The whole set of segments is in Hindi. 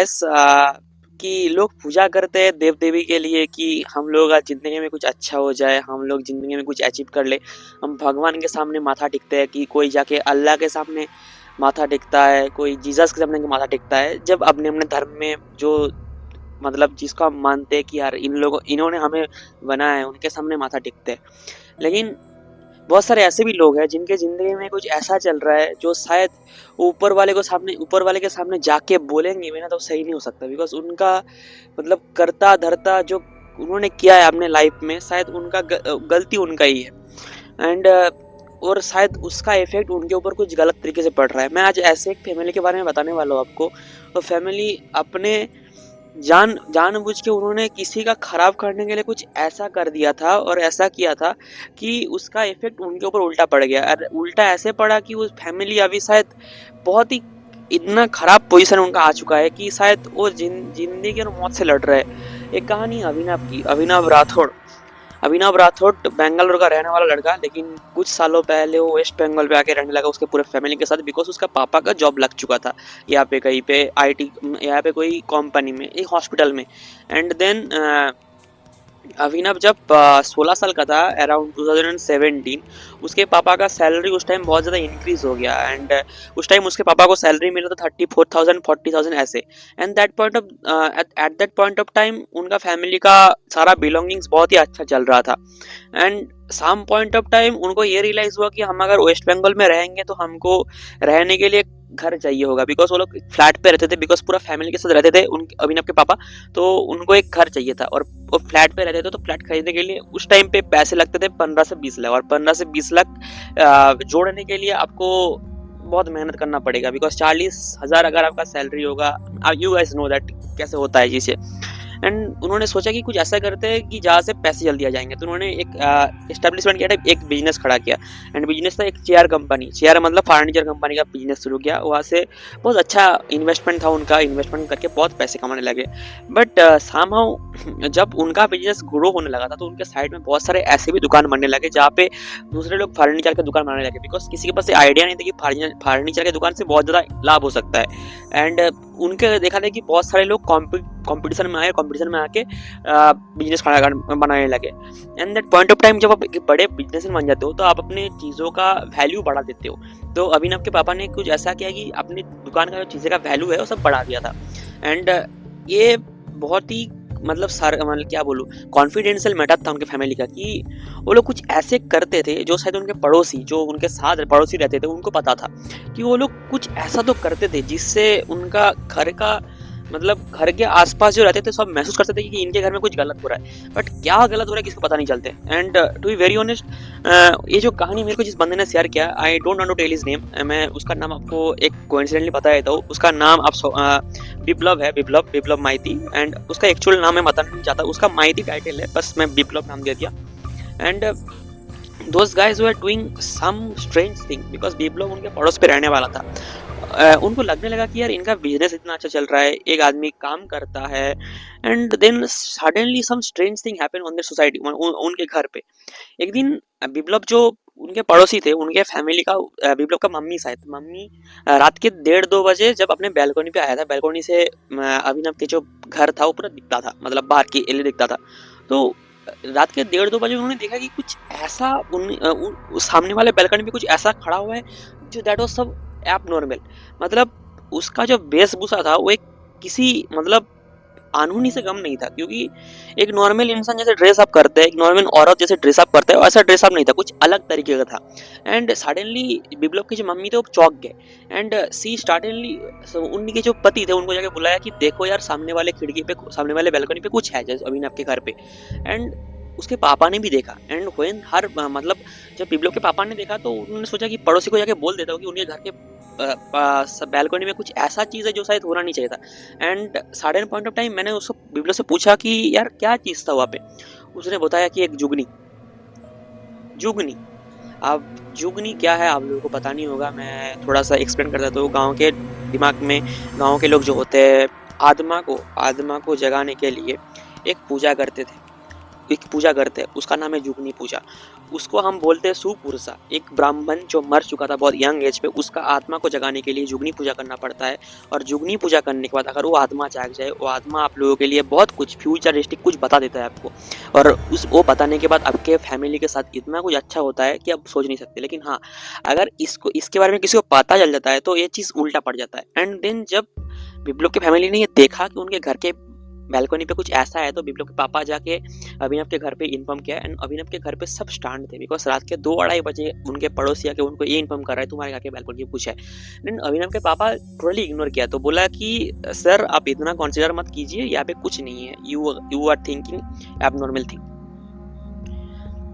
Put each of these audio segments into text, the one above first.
गाइस कि लोग पूजा करते हैं देव देवी के लिए कि हम लोग आज ज़िंदगी में कुछ अच्छा हो जाए, हम लोग ज़िंदगी में कुछ अचीव कर ले। हम भगवान के सामने माथा टेकते हैं कि कोई जाके अल्लाह के सामने माथा टेकता है, कोई जीसस के सामने माथा टेकता है। जब अपने-अपने धर्म में जो मतलब जिसको हम मानते हैं कि यार इन्होंने हमें बनाया है, उनके सामने माथा टेकते हैं। लेकिन बहुत सारे ऐसे भी लोग हैं जिनके ज़िंदगी में कुछ ऐसा चल रहा है जो शायद ऊपर वाले के सामने जाके बोलेंगे भी ना तो सही नहीं हो सकता, बिकॉज़ उनका मतलब करता धरता जो उन्होंने किया है अपने लाइफ में शायद उनका गलती उनका ही है। एंड और शायद उसका इफेक्ट उनके ऊपर कुछ गलत तरीके से पड़ रहा है। मैं आज ऐसे एक फैमिली के बारे में बताने वाला हूँ आपको। तो फैमिली अपने जानबूझ के उन्होंने किसी का खराब करने के लिए कुछ ऐसा कर दिया था और ऐसा किया था कि उसका इफेक्ट उनके ऊपर उल्टा पड़ गया। और उल्टा ऐसे पड़ा कि वो फैमिली अभी शायद बहुत ही इतना खराब पोजीशन उनका आ चुका है कि शायद वो जिंदगी और मौत से लड़ रहे हैं। एक कहानी है अभिनव की। अभिनव राठौड़ बेंगलुरु का रहने वाला लड़का, लेकिन कुछ सालों पहले वो वेस्ट बंगाल पे आके रहने लगा उसके पूरे फैमिली के साथ, बिकॉज उसका पापा का जॉब लग चुका था यहाँ पे कहीं पे आईटी, यहाँ पे कोई कंपनी में, एक हॉस्पिटल में। एंड देन अभिनव जब 16 साल का था अराउंड 2017, उसके पापा का सैलरी उस टाइम बहुत ज़्यादा इंक्रीज हो गया। एंड उस टाइम उसके पापा को सैलरी मिला था 34,000 40,000 ऐसे। And at that point of time उनका फैमिली का सारा बिलोंगिंग्स बहुत ही अच्छा चल रहा था। And some point of time उनको ये रियलाइज़ हुआ कि हम अगर वेस्ट बंगाल में रहेंगे तो हमको रहने के लिए घर चाहिए होगा, बिकॉज वो लोग फ्लैट पे रहते थे, बिकॉज पूरा फैमिली के साथ रहते थे उन अभिनव के पापा। तो उनको एक घर चाहिए था और वो फ्लैट पे रहते थे, तो फ्लैट खरीदने के लिए उस टाइम पे पैसे लगते थे 15 से 20 लाख। और 15 से 20 लाख जोड़ने के लिए आपको बहुत मेहनत करना पड़ेगा, बिकॉज 40,000 अगर आपका सैलरी होगा, यू गाइस नो दैट कैसे होता है जिसे। एंड उन्होंने सोचा कि कुछ ऐसा करते हैं कि जहाँ से पैसे जल्दी आ जाएंगे। तो उन्होंने एक एस्टेब्लिशमेंट किया था, एक बिजनेस खड़ा किया। एंड बिजनेस था एक चेयर कंपनी, चेयर मतलब फर्नीचर कंपनी का बिजनेस शुरू किया। वहाँ से बहुत अच्छा इन्वेस्टमेंट था उनका, इन्वेस्टमेंट करके बहुत पैसे कमाने लगे। बट समहाउ जब उनका बिजनेस ग्रो होने लगा था तो उनके साइड में बहुत सारे ऐसे भी दुकान बनने लगे जहाँ पे दूसरे लोग फर्नीचर की दुकान बनाने लगे, बिकॉज किसी के पास आइडिया नहीं था कि फर्नीचर की दुकान से बहुत ज़्यादा लाभ हो सकता है। एंड उनके देखा था कि बहुत सारे लोग कंपटीशन में आके बिजनेस बनाने लगे। And that point of time जब आप एक बड़े बिजनेसमैन बन जाते हो तो आप अपने चीज़ों का वैल्यू बढ़ा देते हो। तो अभिनव के पापा ने कुछ ऐसा किया कि अपनी दुकान का जो चीज़ें का वैल्यू है वो सब बढ़ा दिया था। एंड ये बहुत ही मतलब क्या बोलूँ, कॉन्फिडेंशियल मैटर था उनके फैमिली का कि वो लोग कुछ ऐसे करते थे जो शायद उनके पड़ोसी जो उनके साथ पड़ोसी रहते थे उनको पता था कि वो लोग कुछ ऐसा तो करते थे जिससे उनका घर के आसपास जो रहते थे सब महसूस कर सकते थे कि इनके घर में कुछ गलत हो रहा है। बट क्या गलत हो रहा है किसको पता नहीं चलते। And to be very honest, ये जो कहानी मेरे को जिस बंदे ने शेयर किया, I don't want to tell his name, मैं उसका नाम आपको एक कोइंसिडेंटली बता देता हूँ। उसका नाम विप्लव है, विप्लव माइती। एंड उसका एक्चुअल नाम मैं बताना नहीं चाहता, उसका माइती टाइटल है, बस मैं विप्लव नाम दे दिया। And those guys were doing some strange thing because विप्लव उनके पड़ोस पे रहने वाला था। उनको लगने लगा कि यार इनका बिजनेस इतना अच्छा चल रहा है, एक आदमी काम करता है। And then suddenly some strange thing happen on their society, उनके घर पे। एक दिन विप्लव जो उनके पड़ोसी थे उनके फैमिली का विप्लव का मम्मी रात के 1:30-2 बजे जब अपने बैल्कनी पे आया था, बैल्कनी से अभिनव के जो घर था वो पूरा दिखता था, मतलब बाहर की एरिया दिखता था। तो रात के 1:30-2 बजे उन्होंने देखा कि कुछ ऐसा सामने वाले बैल्कनी पे कुछ ऐसा खड़ा हुआ है जो दैट वाज सब एब नॉर्मल। मतलब उसका जो वेशभूषा था वो एक किसी मतलब कानूनी से कम नहीं था, क्योंकि एक नॉर्मल इंसान जैसे ड्रेस अप करते हैं, एक नॉर्मल औरत जैसे ड्रेस अप करते हैं, वैसा ड्रेस अप नहीं था, कुछ अलग तरीके का था। एंड सडनली विप्लव की जो मम्मी थे वो चौंक गए। एंड सी स्टार्टनली उनके जो पति थे उनको जाके बुलाया कि देखो यार सामने वाले बैल्कनी पे कुछ है जैसे अभिनव के घर पे। एंड उसके पापा ने भी देखा। एंड व्हेन जब विप्लव के पापा ने देखा तो उन्होंने सोचा कि पड़ोसी को जाके बोल देता हूँ कि उनके घर के बैल्कनी में कुछ ऐसा चीज़ है जो शायद होना नहीं चाहिए था। And sudden point of time मैंने उसको विप्लव से पूछा कि यार क्या चीज़ था वहाँ पे। उसने बताया कि एक जुगनी। अब जुगनी क्या है आप लोगों को पता नहीं होगा, मैं थोड़ा सा एक्सप्लेन कर देता हूँ। गाँव के दिमाग में गाँव के लोग जो होते हैं आत्मा को जगाने के लिए एक पूजा करते थे। एक पूजा करते हैं, उसका नाम है जुगनी पूजा। उसको हम बोलते हैं सुपुरुषा। एक ब्राह्मण जो मर चुका था बहुत यंग एज पे, उसका आत्मा को जगाने के लिए जुगनी पूजा करना पड़ता है। और जुगनी पूजा करने के बाद अगर वो आत्मा जाग जाए, वो आत्मा आप लोगों के लिए बहुत कुछ फ्यूचरिस्टिक कुछ बता देता है आपको। और वो बताने के बाद आपके फैमिली के साथ इतना कुछ अच्छा होता है कि आप सोच नहीं सकते। लेकिन हाँ, अगर इसके बारे में किसी को पता चल जाता है तो ये चीज़ उल्टा पड़ जाता है। एंड देन जब बिप्लब की फैमिली ने ये देखा कि उनके घर के बैल्कनी पे कुछ ऐसा है, तो बिप्लब के पापा जाके अभिनव के घर पे इन्फॉर्म किया। एंड अभिनव के घर पे सब स्टैंड थे, बिकॉज रात के 2-2:30 उनके पड़ोसी आके उनको ये इन्फॉर्म कर रहे हैं तुम्हारे घर के बैल्कनी कुछ है। देन अभिनव के पापा टोटली इग्नोर किया, तो बोला कि सर आप इतना कंसिडर मत कीजिए, यहाँ पे कुछ नहीं है, you are thinking abnormal thing.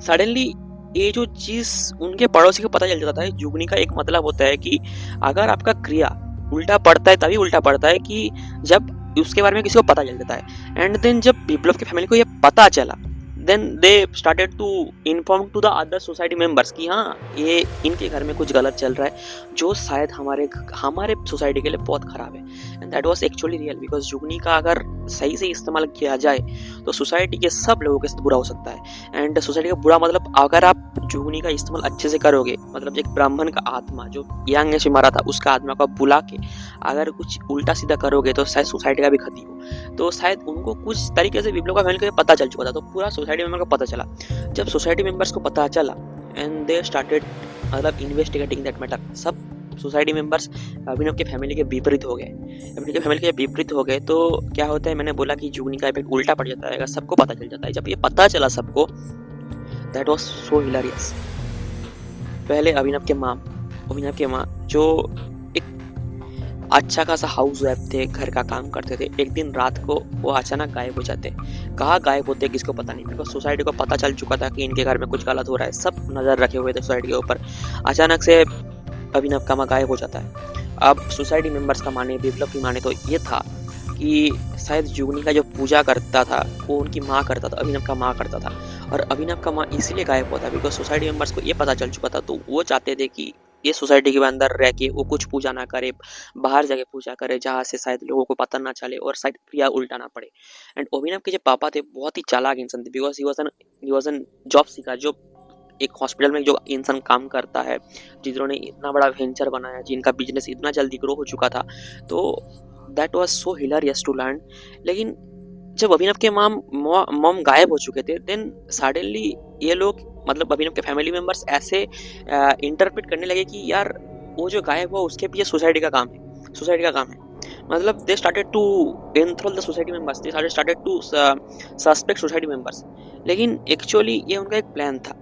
Suddenly ये जो चीज उनके पड़ोसी को पता चल जाता है। जुगनी का एक मतलब होता है कि अगर आपका क्रिया उल्टा पड़ता है, तभी उल्टा पड़ता है कि जब उसके बारे में किसी को पता चल जाता है। एंड देन जब बिप्लब की फैमिली को ये पता चला, then they started to inform to the other society members कि हाँ, ये इनके घर में कुछ गलत चल रहा है जो शायद हमारे सोसाइटी के लिए बहुत खराब है। And that was actually real, because Jugni का अगर सही से इस्तेमाल किया जाए तो सोसाइटी के सब लोगों के साथ बुरा हो सकता है। एंड सोसाइटी का बुरा मतलब, अगर आप जुगनी का इस्तेमाल अच्छे से करोगे, मतलब एक ब्राह्मण का आत्मा जो यंग एज में मरा था, उसका आत्मा को बुला के अगर कुछ उल्टा सीधा करोगे तो शायद सोसाइटी का भी क्षति हो। तो शायद उनको कुछ तरीके से बिप्लब का फैमिली को पता चल चुका था, तो पूरा सोसाइटी मेंबर को पता चला। जब सोसाइटी मेंबर्स को पता चला एंड दे स्टार्टेड मतलब इन्वेस्टिगेटिंग दैट मैटर, सब सोसाइटी मेंबर्स अभिनव के फैमिली के विपरीत हो गए। अभिनव के फैमिली के विपरीत हो गए तो क्या होता है, मैंने बोला कि जुगनी का इफेक्ट उल्टा पड़ जाता है, सबको पता चल जाता है। जब ये पता चला सबको, दैट वाज सो हिलेरियस। पहले अभिनव के माँ जो एक अच्छा खासा हाउस वाइफ थे, घर का काम करते थे, एक दिन रात को वो अचानक गायब हो जाते। कहाँ गायब होते किसको पता नहीं, बिकॉज सोसाइटी को पता चल चुका था कि इनके घर में कुछ गलत हो रहा है, सब नज़र रखे हुए थे सोसाइटी के ऊपर। अचानक से अभिनव का माँ गायब हो जाता है। अब सोसाइटी मेंबर्स का माने, बिप्लब की माने तो ये था कि शायद जुगनी का जो पूजा करता था वो उनकी माँ करता था, अभिनव का माँ करता था। और अभिनव का माँ इसीलिए गायब हुआ था बिकॉज सोसाइटी मेंबर्स को ये पता चल चुका था, तो वो चाहते थे कि ये सोसाइटी के अंदर रह के वो कुछ पूजा ना करे, बाहर जाके पूजा करे जहाँ से शायद लोगों को पता ना चले और शायद क्रिया उल्टा ना पड़े। एंड अभिनव के जो पापा थे बहुत ही चालाक इंसान थे, because he was an job seeker, जो एक हॉस्पिटल में जो इंसान काम करता है, जिन्होंने इतना बड़ा वेंचर बनाया, जिनका बिजनेस इतना जल्दी ग्रो हो चुका था, तो that was so hilarious to learn. लेकिन जब अभिनव के मॉम गायब हो चुके थे, देन सडनली ये लोग मतलब अभिनव के फैमिली मेंबर्स ऐसे इंटरप्रेट करने लगे कि यार वो जो गायब हुआ उसके पीछे सोसाइटी का काम है। मतलब they started to enthral the society members, they started to suspect society members. लेकिन एक्चुअली ये उनका एक प्लान था,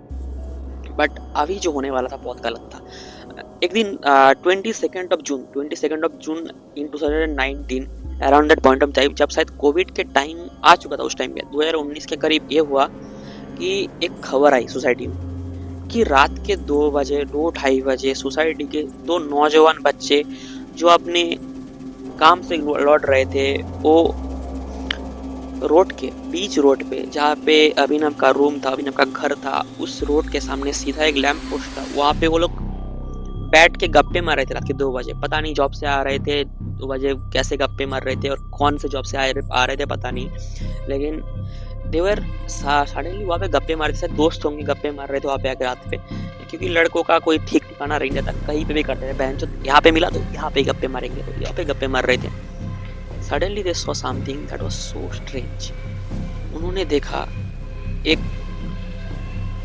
बट अभी जो होने वाला था बहुत गलत था। एक दिन 22nd of June in 2019 around that point of time, जब शायद कोविड के टाइम आ चुका था, उस टाइम पे 2019 के करीब ये हुआ कि एक खबर आई सोसाइटी में कि रात के 2-2:30 बजे सोसाइटी के 2 नौजवान बच्चे जो अपने काम से लौट रहे थे, वो रोड के बीच रोड पे जहाँ पे अभिनव का रूम था, अभिनव का घर था, उस रोड के सामने सीधा एक लैंप पोस्ट था। वहाँ पे वो लोग बैठ के गप्पे मार रहे थे रात के 2 बजे। पता नहीं जॉब से आ रहे थे 2 बजे, कैसे गप्पे मार रहे थे और कौन से जॉब से आ रहे थे पता नहीं। लेकिन देवर सडनली वहाँ पे गप्पे मार रहे थे, दोस्त होंगे गप्पे मार रहे थे वहाँ पे आके रात पे, क्योंकि लड़कों का कोई ठीक ठिकाना नहीं रहता, कहीं पे भी करते थे। बहन जो यहाँ पे मिला तो यहाँ पे गप्पे मारेंगे, तो यहाँ पे गप्पे मार रहे थे। Suddenly they saw something that was so strange. उन्होंने देखा एक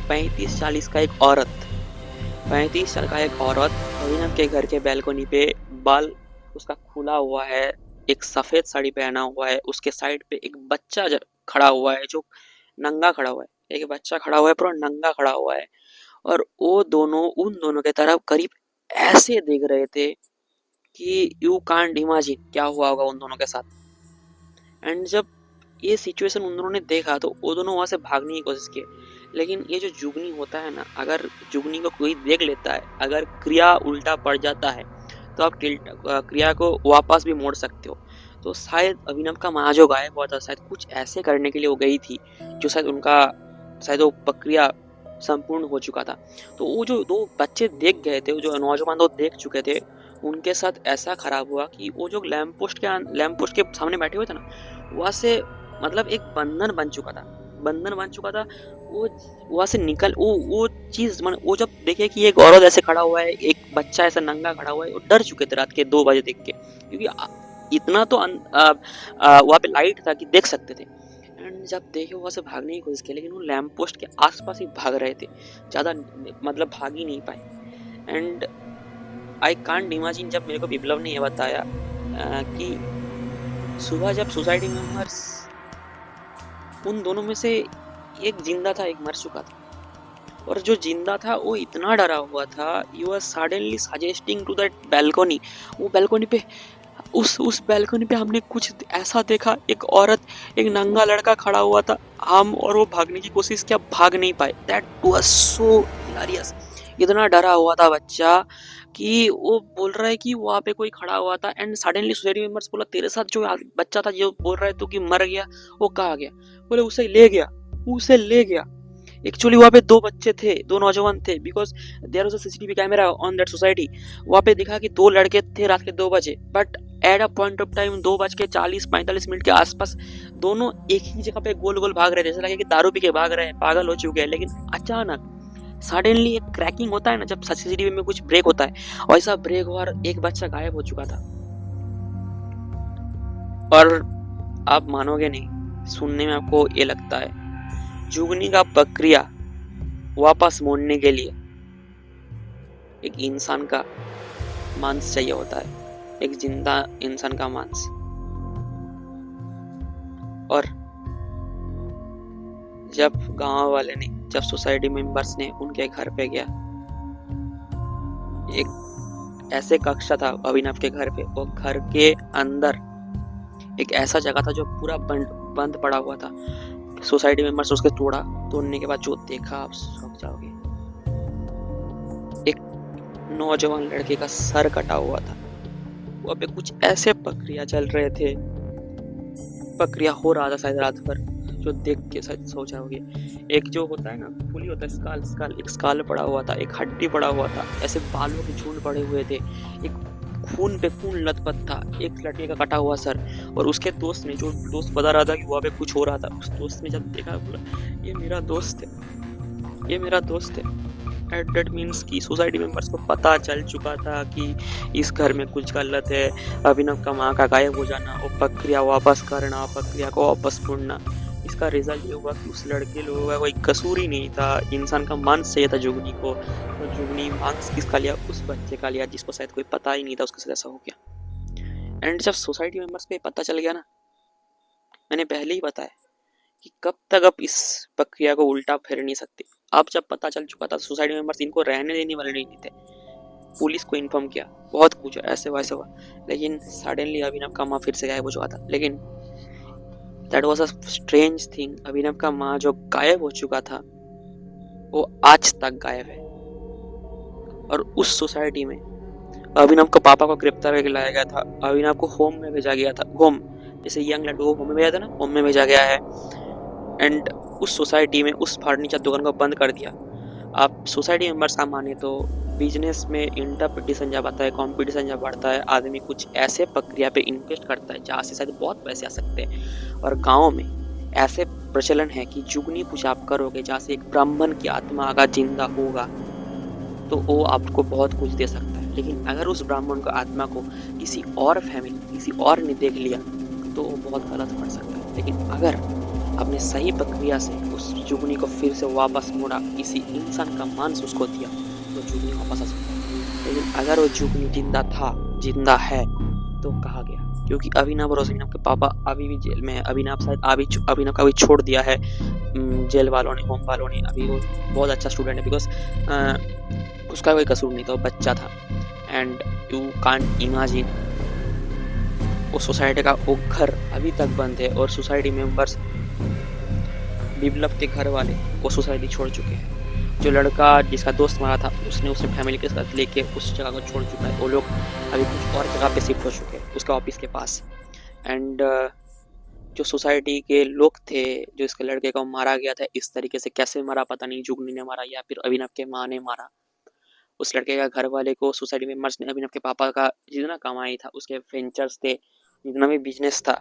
35-40 का एक औरत, 35 साल का एक औरत अभिनव के घर के बैल्कनी पे, बाल उसका खुला हुआ है, एक सफेद साड़ी पहना हुआ है, उसके साइड पे एक बच्चा खड़ा हुआ है जो नंगा खड़ा हुआ है। एक बच्चा खड़ा हुआ है, पूरा नंगा खड़ा हुआ है, और वो दोनों उन दोनों के तरफ करीब ऐसे देख रहे थे कि यू कांट इमेजिन क्या हुआ होगा उन दोनों के साथ। एंड जब ये सिचुएशन उन दोनों ने देखा तो वो दोनों वहाँ से भागने की कोशिश किए। लेकिन ये जो जुगनी होता है ना, अगर जुगनी को कोई देख लेता है, अगर क्रिया उल्टा पड़ जाता है तो आप क्रिया को वापस भी मोड़ सकते हो। तो शायद अभिनव का माँ जो गायब हुआ था, शायद कुछ ऐसे करने के लिए वो गई थी जो शायद वो प्रक्रिया संपूर्ण हो चुका था। तो वो जो 2 बच्चे देख गए थे, वो जो नौजवान 2 देख चुके थे, उनके साथ ऐसा खराब हुआ कि वो जो लैंप पोस्ट के सामने बैठे हुए थे ना, वहाँ से मतलब एक बंधन बन चुका था। बंधन बन चुका था, वो वहाँ से निकल वो चीज़ मन वो जब देखे कि एक औरत ऐसे खड़ा हुआ है, एक बच्चा ऐसा नंगा खड़ा हुआ है, वो डर चुके थे रात के 2 बजे देख के, क्योंकि इतना तो वहाँ पे लाइट था कि देख सकते थे। एंड जब देखे वहाँ से भागने की कोशिश की, लेकिन वो लैंप पोस्ट के आसपास ही भाग रहे थे, ज़्यादा मतलब भाग ही नहीं पाए। एंड आई कांट इमेजिन, जब मेरे को विप्लव ने ये बताया कि सुबह जब सोसाइटी मेंबर्स, उन दोनों में से एक जिंदा था, एक मर चुका था, और जो जिंदा था वो इतना डरा हुआ था, he was suddenly suggesting to that balcony. वो बैल्कनी पे, उस बैल्कनी पे हमने कुछ ऐसा देखा, एक औरत, एक नंगा लड़का खड़ा हुआ था, हम और वो भागने की कोशिश किया, भाग नहीं पाए। That was so hilarious. इतना डरा हुआ था बच्चा कि वो बोल रहा है कि वहाँ पे कोई खड़ा हुआ था, एंड सडनली सोसाइटी मेंबर्स बोला तेरे साथ जो बच्चा था जो बोल रहा है तू कि मर गया, वो कहाँ गया? बोले उसे ले गया, उसे ले गया। एक्चुअली वहाँ पे 2 बच्चे थे, 2 नौजवान थे, because there was a CCTV camera on that society. वहाँ पे दिखा कि 2 लड़के थे रात के 2 बजे, but at a point of time 2:40-45 के आसपास दोनों एक ही जगह पे गोल गोल भाग रहे थे, जैसे लगे कि दारू पी के भाग रहे हैं, पागल हो चुके हैं। लेकिन अचानक सडनली एक क्रैकिंग होता है ना, जब सीसीटीवी में कुछ ब्रेक होता है, वैसा ब्रेक हुआ और एक बच्चा गायब हो चुका था। और आप मानोगे नहीं, सुनने में आपको ये लगता है, जुगनी का प्रक्रिया वापस मोड़ने के लिए एक इंसान का मांस चाहिए होता है, एक जिंदा इंसान का मांस। और जब गांव वाले ने, जब सोसाइटी मेंबर्स ने उनके घर पे गया, एक ऐसे कक्षा था अभिनव के घर पे, वो घर के अंदर एक ऐसा जगह था जो पूरा बंद पड़ा हुआ था। सोसाइटी मेंबर्स उसके तोड़ने के बाद जो देखा, आप समझ जाओगे। एक नौजवान लड़के का सर कटा हुआ था। वहाँ पे कुछ ऐसे प्रक्रिया चल रहे थे, प्रक्रिया हो रहा था शायद रात भर, जो देख के शायद सोच जाओगे। एक जो होता है ना, फुली होता है स्काल, एक स्काल पड़ा हुआ था, एक हड्डी पड़ा हुआ था, ऐसे बालों के झुंड पड़े हुए थे, एक खून पे खून लथपथ था, एक लड़के का कटा हुआ सर। और उसके दोस्त ने, जो दोस्त बता रहा था कि वहाँ पे कुछ हो रहा था, उस दोस्त ने जब देखा बोला ये मेरा दोस्त है, ये मेरा दोस्त है। एट दैट मीन्स कि सोसाइटी मेंबर्स को पता चल चुका था कि इस घर में कुछ गलत है। अभिनव का माँ का गायब हो जाना, वो प्रक्रिया वापस करना, प्रक्रिया को वापस मोड़ना, इसका रिजल्ट ये हुआ कि उस लड़के लोगों का कोई कसूर ही नहीं था। इंसान का मांस चाहिए था जुगनी को, तो जुगनी मांस किसका लिया? उस बच्चे का लिया, जिसको शायद कोई पता ही नहीं था उसके साथ ऐसा हो गया। एंड जब सोसाइटी मेंबर्स को ये पता चल गया ना, मैंने पहले ही बताया कि कब तक अब इस प्रक्रिया को उल्टा फेर नहीं सकते। अब जब पता चल चुका था, सोसाइटी मेंबर्स इनको रहने देने वाले नहीं थे। पुलिस को इन्फॉर्म किया, बहुत कुछ ऐसे वैसे हुआ, लेकिन सडनली अभिनव का माँ फिर से गायब हो चुका था। लेकिन that was a strange thing, Abhinav का माँ जो गायब हो चुका था वो आज तक गायब है। और उस सोसाइटी में अभिनव को पापा को गिरफ्तार करके लाया गया था, अभिनव को होम में भेजा गया था। होम जैसे यंग लड़कों को होम में भेजा था ना, होम में भेजा गया है। एंड उस सोसाइटी में उस फर्नीचर दुकान को बंद कर दिया। आप सोसाइटी मेंबर्स का माने तो बिजनेस में इंटरप्रिटेशन जब आता है, कंपटीशन जब बढ़ता है, आदमी कुछ ऐसे प्रक्रिया पे इन्वेस्ट करता है जहाँ से शायद बहुत पैसे आ सकते हैं। और गाँव में ऐसे प्रचलन है कि जुगनी पूजा आप करोगे, जहाँ से एक ब्राह्मण की आत्मा अगर जिंदा होगा तो वो आपको बहुत कुछ दे सकता है। लेकिन अगर उस ब्राह्मण को आत्मा को किसी और फैमिली, किसी और ने देख लिया तो वो बहुत गलत पड़ सकता है। लेकिन अगर आपने सही प्रक्रिया से उस जुगनी को फिर से वापस मोड़ा, किसी इंसान का मांस उसको दिया, तो जुगनी वापस आ सकता है। लेकिन अगर वो जुगनी जिंदा था, जिंदा है, तो कहा गया, क्योंकि अभिनव और अभिनव के पापा अभी भी जेल में है। अभिनव शायद अभिनव का भी छोड़ दिया है जेल वालों ने, होम वालों ने। अभी वो बहुत अच्छा स्टूडेंट है, बिकॉज उसका कोई कसूर नहीं था, वो बच्चा था। एंड यू कांट इमेजिन, वो सोसाइटी का वो घर अभी तक बंद है, और सोसाइटी मेंबर्स, विप्लव के घर वाले वो सोसाइटी छोड़ चुके हैं। जो लड़का जिसका दोस्त मारा था, उसने उसे फैमिली के साथ लेके उस जगह को छोड़ चुका है। वो लोग अभी कुछ और जगह पे शिफ्ट हो चुके हैं, उसका ऑफिस के पास। एंड जो सोसाइटी के लोग थे, जो इसके लड़के को मारा गया था, इस तरीके से कैसे मारा पता नहीं, जुगनी ने मारा या फिर अभिनव के माँ ने मारा। उस लड़के का घर वाले को सोसाइटी मेंबर्स ने, अभिनव के पापा का जितना कमाई था, उसके वेंचर्स थे, जितना भी बिजनेस था,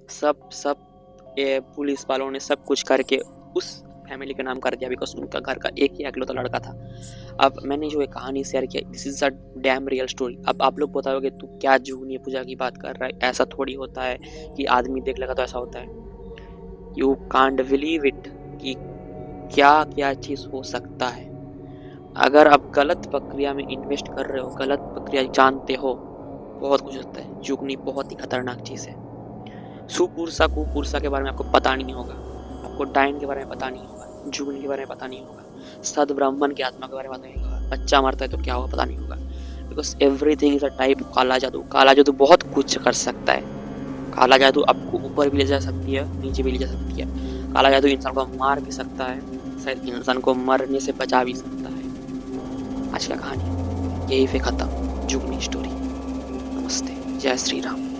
सब पुलिस वालों ने सब कुछ करके उस फैमिली का नाम कर दिया बिकॉज उनका घर का एक ही इकलौता लड़का था। अब मैंने जो ये कहानी शेयर किया, this is a dam real story. अब आप लोग बताओगे तू क्या जुगनी पूजा की बात कर रहा है, ऐसा थोड़ी होता है कि आदमी देख लेगा तो ऐसा होता है। यू कांट बिलीव इट कि क्या क्या चीज हो सकता है। अगर आप गलत प्रक्रिया में इन्वेस्ट कर रहे हो, गलत प्रक्रिया जानते हो, बहुत कुछ होता है। जुगनी बहुत ही खतरनाक चीज है। सुपुरुषा कुपुरुषा के बारे में आपको पता नहीं होगा, आपको डायन के बारे में पता नहीं होगा, जुगनी के बारे में पता नहीं होगा, सद ब्राह्मण की आत्मा के बारे में पता नहीं होगा, बच्चा मरता है तो क्या होगा पता नहीं होगा। Because everything is a type काला जादू। काला जादू बहुत कुछ कर सकता है। काला जादू आपको ऊपर भी ले जा सकती है, नीचे भी ले जा सकती है। काला जादू इंसान को मार भी सकता है, शायद इंसान को मरने से बचा भी सकता है। आज का कहानी यही पे खत्म, जुगनी स्टोरी। नमस्ते, जय श्री राम।